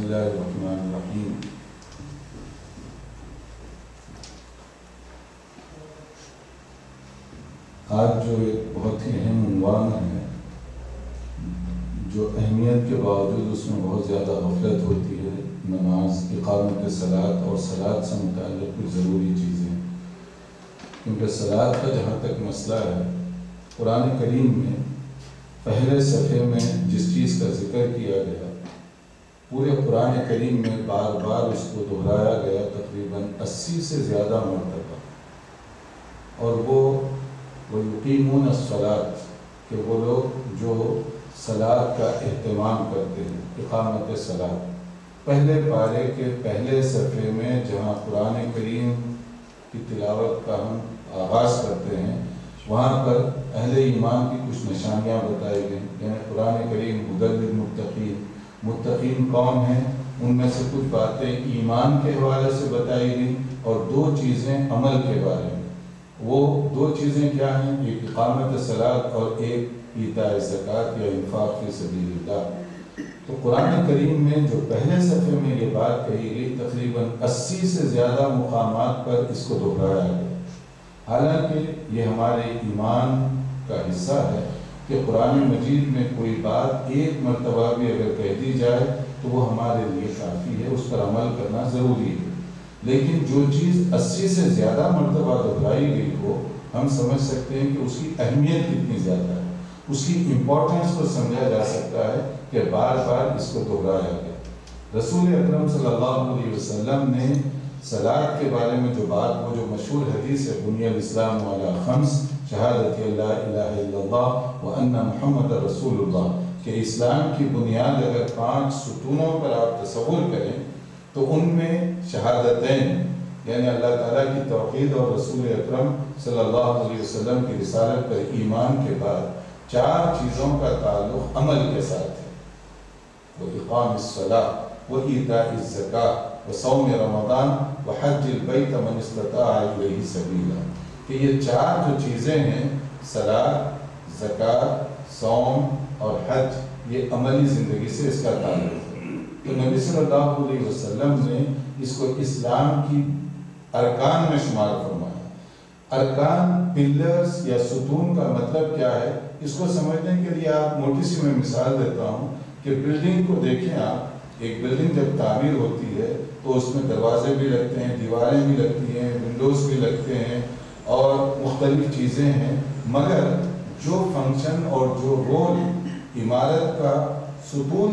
اللہ الرحمن الرحیم۔ آج جو ایک بہت ہی اہم عنوان ہے، جو اہمیت کے باوجود اس میں بہت زیادہ غفلت ہوتی ہے، نماز، اقامت صلاۃ اور صلاۃ سے متعلق کچھ ضروری چیزیں، کیونکہ صلاۃ کا جہاں تک مسئلہ ہے، قرآن کریم میں پہلے صفحے میں جس چیز کا ذکر کیا گیا، پورے قرآن کریم میں بار بار اس کو دہرایا گیا تقریباً 80 سے زیادہ مرتبہ، اور وہ یقیمون الصلاۃ، کہ وہ لوگ جو صلاۃ کا اہتمام کرتے ہیں، اقامت صلاۃ۔ پہلے پارے کے پہلے صفحے میں جہاں قرآن کریم کی تلاوت کا ہم آغاز کرتے ہیں، وہاں پر اہل ایمان کی کچھ نشانیاں بتائی گئیں، یعنی قرآن کریم ہدی للمتقین، متقین کون ہیں، ان میں سے کچھ باتیں ایمان کے حوالے سے بتائی گئیں، اور دو چیزیں عمل کے بارے میں۔ وہ دو چیزیں کیا ہیں؟ ایک اقامت صلاۃ اور ایک ایتاء زکوٰۃ یا انفاق فی سبیل اللہ۔ تو قرآن کریم میں جو پہلے صفحے میں یہ بات کہی گئی، تقریباً 80 سے زیادہ مقامات پر اس کو دہرایا گیا۔ حالانکہ یہ ہمارے ایمان کا حصہ ہے کہ قرآن مجید میں کوئی بات ایک مرتبہ بھی اگر کہہ دی جائے تو وہ ہمارے لیے کافی ہے، اس پر عمل کرنا ضروری ہے۔ لیکن جو چیز 80 سے زیادہ مرتبہ دہرائی گئی ہو، ہم سمجھ سکتے ہیں کہ اس کی اہمیت کتنی زیادہ ہے، اس کی امپورٹنس کو سمجھا جا سکتا ہے کہ بار بار اس کو دہرایا گیا۔ رسول اکرم صلی اللہ علیہ وسلم نے صلاۃ کے بارے میں جو بات، وہ جو مشہور حدیث ہے، بنی الاسلام علی خمس، شہادت لا الہ الا اللہ وان محمد رسول اللہ، کہ اسلام کی بنیاد اگر 5 ستونوں پر آپ تصور کریں تو ان میں شہادتین، یعنی اللہ تعالیٰ کی توحید اور رسول اکرم صلی اللہ علیہ وسلم کی رسالت پر ایمان کے بعد 4 چیزوں کا تعلق عمل کے ساتھ ہے، وہ اقام الصلاۃ، وہ ایتاء الزکوٰۃ، وہ صوم رمضان، وہ حج البیت من استطاع الیہ سبیلا، کہ یہ 4 جو چیزیں ہیں، صلاۃ، زکوٰۃ، صوم اور حج، یہ عملی زندگی سے اس کا تعلق ہے۔ تو نبی صلی اللہ علیہ وسلم نے اس کو اسلام کی ارکان میں شمار فرمایا۔ ارکان، پلرز یا ستون کا مطلب کیا ہے، اس کو سمجھنے کے لیے آپ موٹی سی میں مثال دیتا ہوں کہ بلڈنگ کو دیکھیں آپ، ایک بلڈنگ جب تعمیر ہوتی ہے تو اس میں دروازے بھی لگتے ہیں، دیواریں بھی لگتی ہیں، ونڈوز بھی لگتے ہیں اور مختلف چیزیں ہیں، مگر جو فنکشن اور جو رول عمارت کا ستون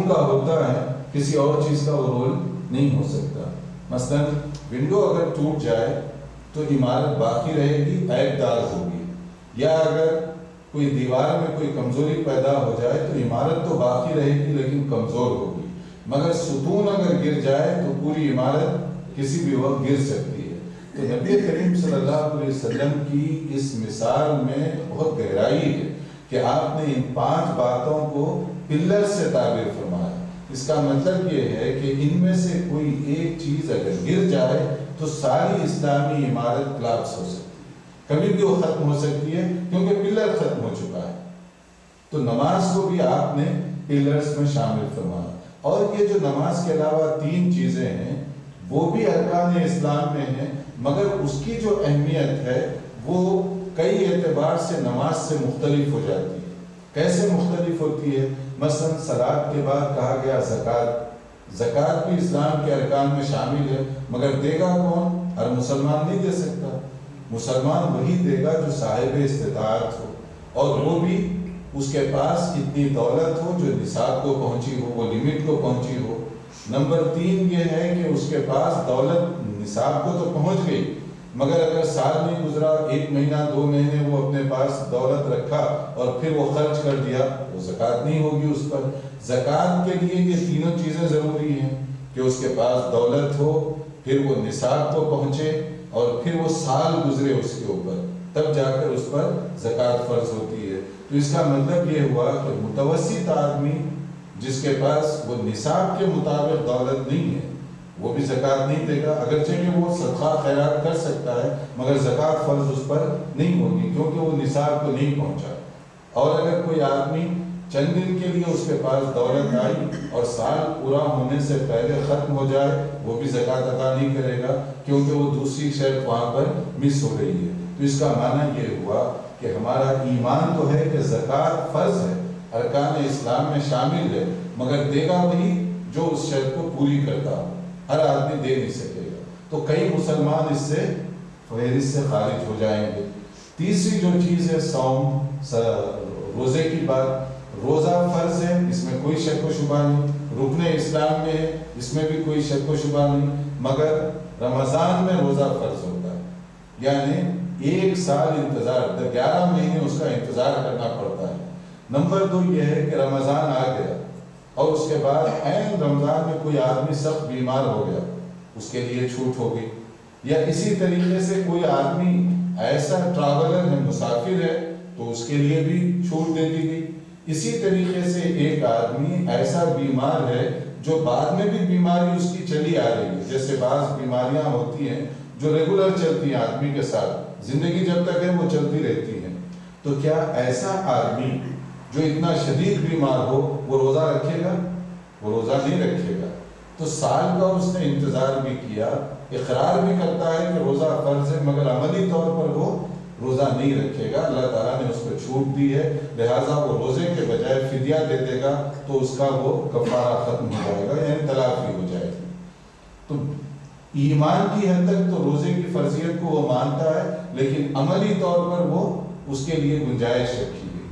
کا ہوتا ہے، کسی اور چیز کا وہ رول نہیں ہو سکتا۔ مثلا ونڈو اگر ٹوٹ جائے تو عمارت باقی رہے گی، عیب دار ہوگی، یا اگر کوئی دیوار میں کوئی کمزوری پیدا ہو جائے تو عمارت تو باقی رہے گی لیکن کمزور ہوگی، مگر ستون اگر گر جائے تو پوری عمارت کسی بھی وقت گر سکتی ہے۔ تو نبی کریم صلی اللہ علیہ وسلم کی اس مثال میں بہت گہرائی ہے کہ آپ نے ان 5 باتوں کو پلر سے تعبیر فرمایا۔ اس کا مطلب یہ ہے کہ ان میں سے کوئی ایک چیز اگر گر جائے تو ساری اسلامی عمارت کلاپس ہو سکتی ہے، کبھی بھی وہ ختم ہو سکتی ہے، کیونکہ پلر ختم ہو چکا ہے۔ تو نماز کو بھی آپ نے پلرز میں شامل فرمایا، اور یہ جو نماز کے علاوہ 3 چیزیں ہیں وہ بھی ارکان اسلام میں ہیں، مگر اس کی جو اہمیت ہے وہ کئی اعتبار سے نماز سے مختلف ہو جاتی ہے۔ کیسے مختلف ہوتی ہے؟ مثلا صلاۃ کے بعد کہا گیا زکوٰۃ، زکوٰۃ بھی اسلام کے ارکان میں شامل ہے، مگر دے گا کون؟ ہر مسلمان نہیں دے سکتا، مسلمان وہی دے گا جو صاحب استطاعت ہو، اور وہ بھی اس کے پاس اتنی دولت ہو جو نصاب کو پہنچی ہو، وہ لمٹ کو پہنچی ہو۔ نمبر 3 یہ ہے کہ اس کے پاس دولت نصاب کو تو پہنچ گئی، مگر اگر سال نہیں گزرا، 1 مہینہ 2 مہینے وہ اپنے پاس دولت رکھا اور پھر وہ خرچ کر دیا، وہ زکوٰۃ نہیں ہوگی اس پر۔ زکوٰۃ کے لیے یہ تینوں چیزیں ضروری ہیں کہ اس کے پاس دولت ہو، پھر وہ نصاب کو پہنچے، اور پھر وہ سال گزرے اس کے اوپر، تب جا کر اس پر زکوٰۃ فرض ہوتی ہے۔ تو اس کا مطلب یہ ہوا کہ متوسط آدمی جس کے پاس وہ نصاب کے مطابق دولت نہیں ہے، وہ بھی زکوٰۃ نہیں دے گا، اگرچہ کہ وہ صدقہ خیرات کر سکتا ہے، مگر زکوٰۃ فرض اس پر نہیں ہوگی کیونکہ وہ نصاب کو نہیں پہنچا۔ اور اگر کوئی آدمی چند دن کے لیے اس کے پاس دولت آئی اور سال پورا ہونے سے پہلے ختم ہو جائے، وہ بھی زکوٰۃ ادا نہیں کرے گا، کیونکہ وہ دوسری شرط وہاں پر مس ہو رہی ہے۔ تو اس کا معنی یہ ہوا کہ ہمارا ایمان تو ہے کہ زکوٰۃ فرض ہے، ارکان اسلام میں شامل ہے، مگر دے گا وہی جو اس شرط کو پوری کرتا ہو، ہر آدمی دے نہیں سکے گا۔ تو کئی مسلمان اس سے فہرست سے خارج ہو جائیں گے۔ تیسری جو چیز ہے صوم، روزے کی بات، روزہ فرض ہے، اس میں کوئی شک و شبہ نہیں، رکن اسلام میں ہے، اس میں بھی کوئی شک و شبہ نہیں، مگر رمضان میں روزہ فرض ہوتا ہے، یعنی 1 سال انتظار، 11 مہینے اس کا انتظار کرنا پڑتا ہے۔ نمبر 2 یہ ہے کہ رمضان آ گیا اور اس کے بعد عین رمضان میں کوئی آدمی سخت بیمار ہو گیا، اس کے لیے چھوٹ ہو گئی، یا اسی طریقے سے کوئی آدمی ایسا ٹریولر ہے، مسافر ہے، تو اس کے لیے بھی چھوٹ دے دی گئی۔ اسی طریقے سے ایک آدمی ایسا بیمار ہے جو بعد میں بھی بیماری اس کی چلی آ رہی ہے، جیسے بعض بیماریاں ہوتی ہیں جو ریگولر چلتی ہیں آدمی کے ساتھ، زندگی جب تک ہے وہ چلتی رہتی ہیں، تو کیا ایسا آدمی جو اتنا شدید بیمار ہو وہ روزہ رکھے گا؟ وہ روزہ نہیں رکھے گا۔ تو سال کا اس نے انتظار بھی کیا، اقرار بھی کرتا ہے کہ روزہ فرض ہے، مگر عملی طور پر وہ روزہ نہیں رکھے گا، اللہ تعالیٰ نے اس کو چھوٹ دی ہے، لہٰذا وہ روزے کے بجائے فدیہ دے دے گا، تو اس کا وہ کفارہ ختم ہو جائے گا، یعنی تلافی ہو جائے گی۔ تو ایمان کی حد تک تو روزے کی فرضیت کو وہ مانتا ہے، لیکن عملی طور پر وہ اس کے لیے گنجائش رکھی گئی۔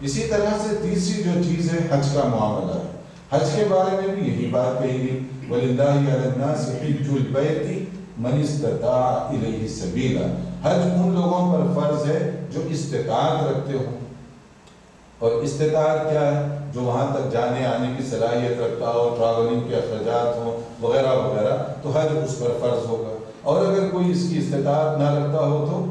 اسی طرح سے تیسری جو چیز ہے حج کا معاملہ ہے، حج کے بارے میں بھی یہی بات کہی گئی، وَلِلَّهِ عَلَى النَّاسِ حِجُّ الْبَيْتِ مَنِ اسْتَطَاعَ إِلَيْهِ سَبِيلًا، حج ان لوگوں پر فرض ہے جو استطاعت رکھتے ہوں، اور استطاعت کیا ہے؟ جو وہاں تک جانے آنے کی صلاحیت رکھتا ہو، ٹریولنگ کے اخراجات ہوں وغیرہ وغیرہ، تو حج اس پر فرض ہوگا، اور اگر کوئی اس کی استطاعت نہ رکھتا ہو تو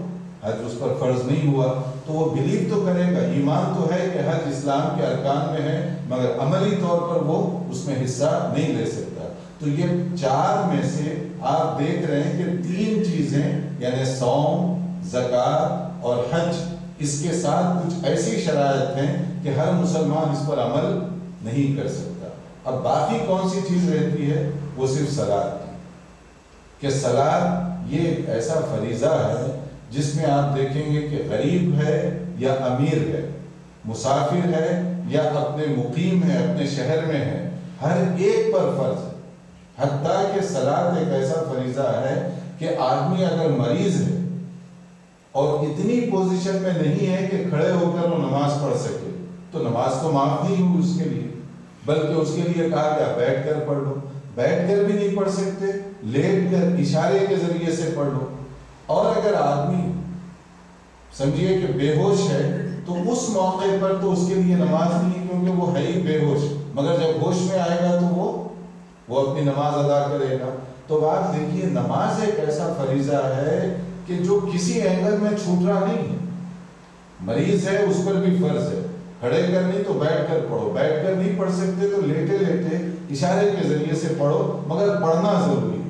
حج اس پر فرض نہیں ہوا۔ تو وہ بلیو تو کرے گا، ایمان تو ہے کہ حج اسلام کے ارکان میں ہے، مگر عملی طور پر وہ اس میں حصہ نہیں لے سکتا۔ تو یہ 4 میں سے آپ دیکھ رہے ہیں کہ 3 چیزیں، یعنی صوم، زکوٰۃ اور حج، اس کے ساتھ کچھ ایسی شرائط ہیں کہ ہر مسلمان اس پر عمل نہیں کر سکتا۔ اب باقی کون سی چیز رہتی ہے؟ وہ صرف صلاۃ کی، کہ صلاۃ یہ ایک ایسا فریضہ ہے جس میں آپ دیکھیں گے کہ غریب ہے یا امیر ہے، مسافر ہے یا اپنے مقیم ہے، اپنے شہر میں ہے، ہر ایک پر فرض ہے۔ حتیٰ کہ صلاۃ ایک ایسا فریضہ ہے کہ آدمی اگر مریض ہے اور اتنی پوزیشن میں نہیں ہے کہ کھڑے ہو کر وہ نماز پڑھ سکے، تو نماز تو معاف نہیں ہوئی اس کے لیے، بلکہ اس کے لیے کہا گیا بیٹھ کر پڑھ لو، بیٹھ کر بھی نہیں پڑھ سکتے، لیٹ کر اشارے کے ذریعے سے پڑھ لو۔ اور اگر آدمی سمجھیے کہ بے ہوش ہے تو اس موقع پر تو اس کے لیے نماز نہیں، کیونکہ وہ ہے ہی بے ہوش، مگر جب ہوش میں آئے گا تو وہ اپنی نماز ادا کرے گا۔ تو آپ دیکھیے نماز ایک ایسا فریضہ ہے کہ جو کسی اینگل میں چھوٹ رہا نہیں ہے۔ مریض ہے اس پر بھی فرض ہے، کھڑے کر نہیں تو بیٹھ کر پڑھو، بیٹھ کر نہیں پڑھ سکتے تو لیٹے لیٹے اشارے کے ذریعے سے پڑھو، مگر پڑھنا ضروری ہے۔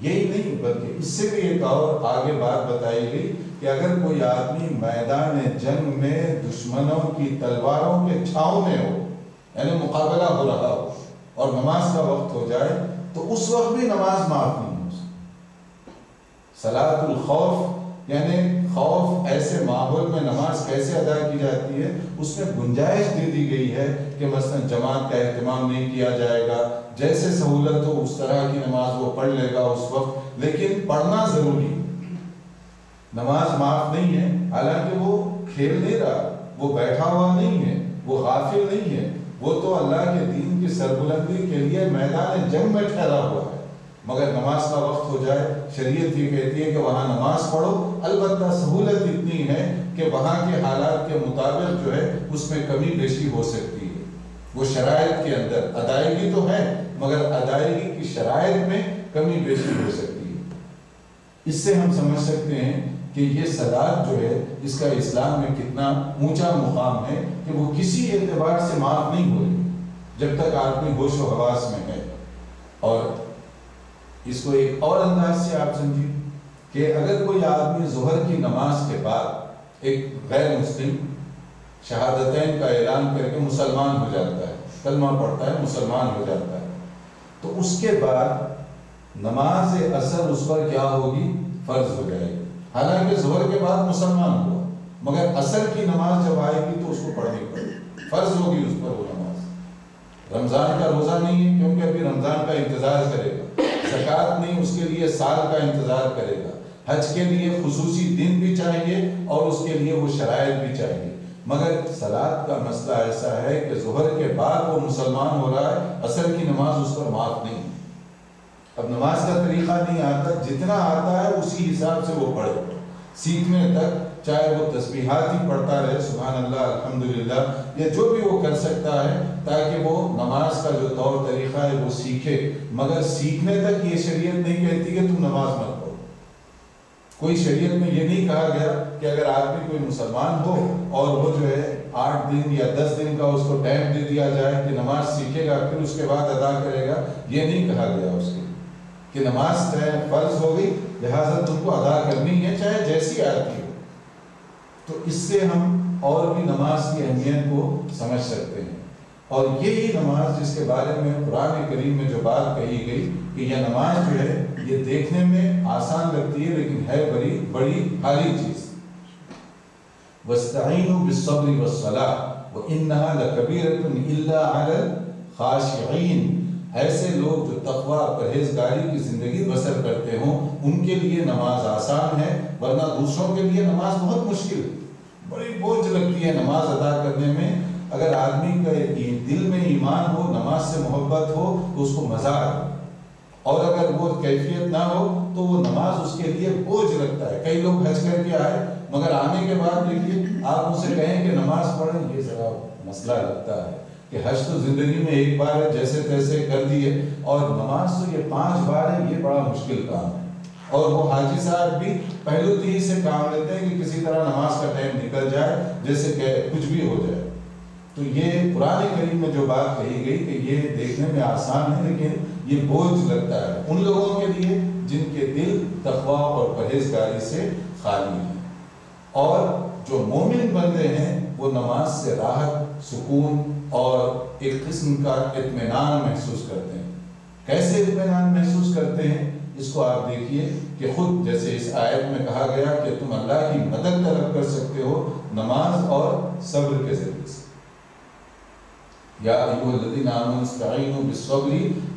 یہی نہیں بلکہ اس سے بھی ایک اور آگے بات بتائی گئی کہ اگر کوئی آدمی میدان جنگ میں دشمنوں کی تلواروں کے چھاؤں میں ہو، یعنی مقابلہ ہو رہا ہو اور نماز کا وقت ہو جائے، تو اس وقت بھی نماز معاف نہیں ہو سکتی۔ صلاۃ الخوف، یعنی خوف ایسے ماحول میں نماز کیسے ادا کی جاتی ہے، اس میں گنجائش دے دی گئی ہے کہ مثلا جماعت کا اہتمام نہیں کیا جائے گا، جیسے سہولت ہو اس طرح کی نماز وہ پڑھ لے گا اس وقت، لیکن پڑھنا ضروری ہے۔ نماز معاف نہیں ہے، حالانکہ وہ کھیل نہیں رہا، وہ بیٹھا ہوا نہیں ہے، وہ غافل نہیں ہے، وہ تو اللہ کے دین کی سربلندی کے لیے میدان جنگ میں ٹھہرا ہوا ہے، مگر نماز کا وقت ہو جائے شریعت یہ کہتی ہے کہ وہاں نماز پڑھو۔ البتہ سہولت اتنی ہے کہ وہاں کے حالات کے مطابق جو ہے اس میں کمی بیشی ہو سکتی ہے، وہ شرائط کے اندر ادائیگی تو ہے، مگر ادائیگی کی شرائط میں کمی بیشی ہو سکتی ہے۔ اس سے ہم سمجھ سکتے ہیں کہ یہ صلاۃ جو ہے اس کا اسلام میں کتنا اونچا مقام ہے کہ وہ کسی اعتبار سے معاف نہیں ہو رہی جب تک آدمی ہوش و حواس میں ہے۔ اور اس کو ایک اور انداز سے آپ سمجھیں کہ اگر کوئی آدمی ظہر کی نماز کے بعد ایک غیر مسلم شہادتین کا اعلان کر کے مسلمان ہو جاتا ہے، کلمہ پڑھتا ہے، مسلمان ہو جاتا ہے، تو اس کے بعد نماز عصر اس پر کیا ہوگی؟ فرض ہو جائے گی۔ حالانکہ ظہر کے بعد مسلمان ہوا، مگر عصر کی نماز جب آئے گی تو اس کو پڑھنی پڑے گی، فرض ہوگی اس پر وہ نماز۔ رمضان کا روزہ نہیں ہے کیونکہ ابھی رمضان کا انتظار کرے گا، زکوٰۃ نہیں، اس کے لیے سال کا انتظار کرے گا، حج کے لیے خصوصی دن بھی چاہیے اور اس کے لیے وہ شرائط بھی چاہیے، مگر صلاۃ کا مسئلہ ایسا ہے کہ ظہر کے بعد وہ مسلمان ہو رہا ہے، عصر کی نماز اس پر معاف نہیں۔ اب نماز کا طریقہ نہیں آتا، جتنا آتا ہے اسی حساب سے وہ پڑھے، سیکھنے تک چاہے وہ تسبیحات ہی پڑھتا رہے، سبحان اللہ، الحمدللہ، یا جو بھی وہ کر سکتا ہے تاکہ وہ نماز کا جو طور طریقہ ہے وہ سیکھے، مگر سیکھنے تک یہ شریعت نہیں کہتی کہ تم نماز مت پڑھو۔ کوئی شریعت میں یہ نہیں کہا گیا کہ اگر آدمی کوئی مسلمان ہو اور وہ جو ہے 8 دن یا 10 دن کا اس کو ٹائم دے دیا جائے کہ نماز سیکھے گا پھر اس کے بعد ادا کرے گا، یہ نہیں کہا گیا اس کے کہ نماز فرض ہو گئی لہٰذا تم کو ادا کرنی ہے چاہے جیسی آتی ہو۔ تو اس سے ہم اور بھی نماز کی اہمیت کو سمجھ سکتے ہیں، اور یہی نماز جس کے بارے میں قرآن کریم میں جو بات کہی گئی کہ یہ نماز جو ہے یہ دیکھنے میں آسان لگتی ہے لیکن ہے بڑی بھاری چیز۔ وَاسْتَعِينُوا بِالصَّبْرِ وَالصَّلَاةِ وَإِنَّهَا لَكَبِيرَةٌ إِلَّا عَلَى الْخَاشِعِينَ، ایسے لوگ جو تقویٰ پرہیزگاری کی زندگی بسر کرتے ہوں ان کے لیے نماز آسان ہے، ورنہ دوسروں کے لیے نماز بہت مشکل ہے، بڑی بوجھ لگتی ہے نماز ادا کرنے میں۔ اگر آدمی کا دل میں ایمان ہو، نماز سے محبت ہو تو اس کو مزہ آئے، اور اگر وہ کیفیت نہ ہو تو وہ نماز اس کے لیے بوجھ لگتا ہے۔ کئی لوگ حج کر کے آئے مگر آنے کے بعد دیکھیے آپ ان سے کہیں کہ نماز پڑھیں، یہ ذرا مسئلہ لگتا ہے کہ حج تو زندگی میں ایک بار ہے، جیسے تیسے کر دیے، اور نماز تو یہ 5 بار ہے، یہ بڑا مشکل کام ہے۔ اور وہ حاجی صاحب بھی پہلو تیز سے کام لیتے ہیں کہ کسی طرح نماز کا ٹائم نکل جائے، جیسے کہ کچھ بھی ہو جائے۔ تو یہ قرآن کریم میں جو بات کہی گئی کہ یہ دیکھنے میں آسان ہے لیکن یہ بوجھ لگتا ہے ان لوگوں کے لیے جن کے دل تقویٰ اور پرہیزگاری سے خالی ہیں، اور جو مومن بندے ہیں وہ نماز سے راحت، سکون اور ایک قسم کا اطمینان محسوس کرتے ہیں۔ کیسے اطمینان محسوس کرتے ہیں اس کو آپ دیکھیے کہ خود جیسے اس آیت میں کہا گیا کہ تم اللہ کی مدد طلب کر سکتے ہو نماز اور صبر کے ذریعے سے۔ یا ایھا الذین آمنوا استعینوا بالصبر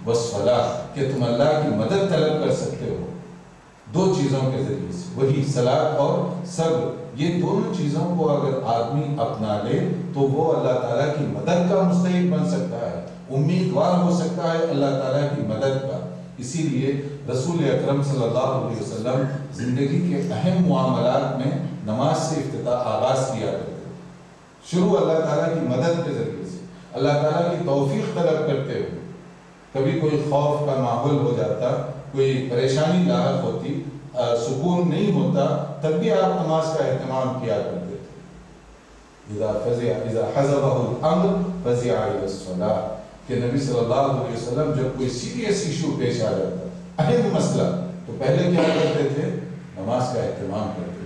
والصلاۃ، کہ تم اللہ کی مدد طلب کر سکتے ہو 2 چیزوں کے ذریعے سے، وہی صلاۃ اور صبر۔ یہ دونوں چیزوں کو اگر آدمی اپنا لے تو وہ اللہ تعالیٰ کی مدد کا مستحق بن سکتا ہے، امیدوار ہو سکتا ہے اللہ تعالیٰ کی مدد کا۔ اسی لیے رسول اکرم صلی اللہ علیہ وسلم زندگی کے اہم معاملات میں نماز سے آغاز کیا کرتے ہیں، شروع اللہ تعالیٰ کی مدد کے ذریعے سے، اللہ تعالیٰ کی توفیق طلب کرتے ہوئے۔ کبھی کوئی خوف کا ماحول ہو جاتا، کوئی پریشانی لاحق ہوتی، سکون نہیں ہوتا، تب بھی آپ نماز کا اہتمام کیا کرتے تھے۔ اذا حضبہ الامر فزع الی الصلاۃ، کہ نبی صلی اللہ علیہ وسلم جب کوئی سیریس ایشو پیش آ جاتا، اہم مسئلہ، تو پہلے کیا کرتے تھے؟ نماز کا اہتمام کرتے تھے۔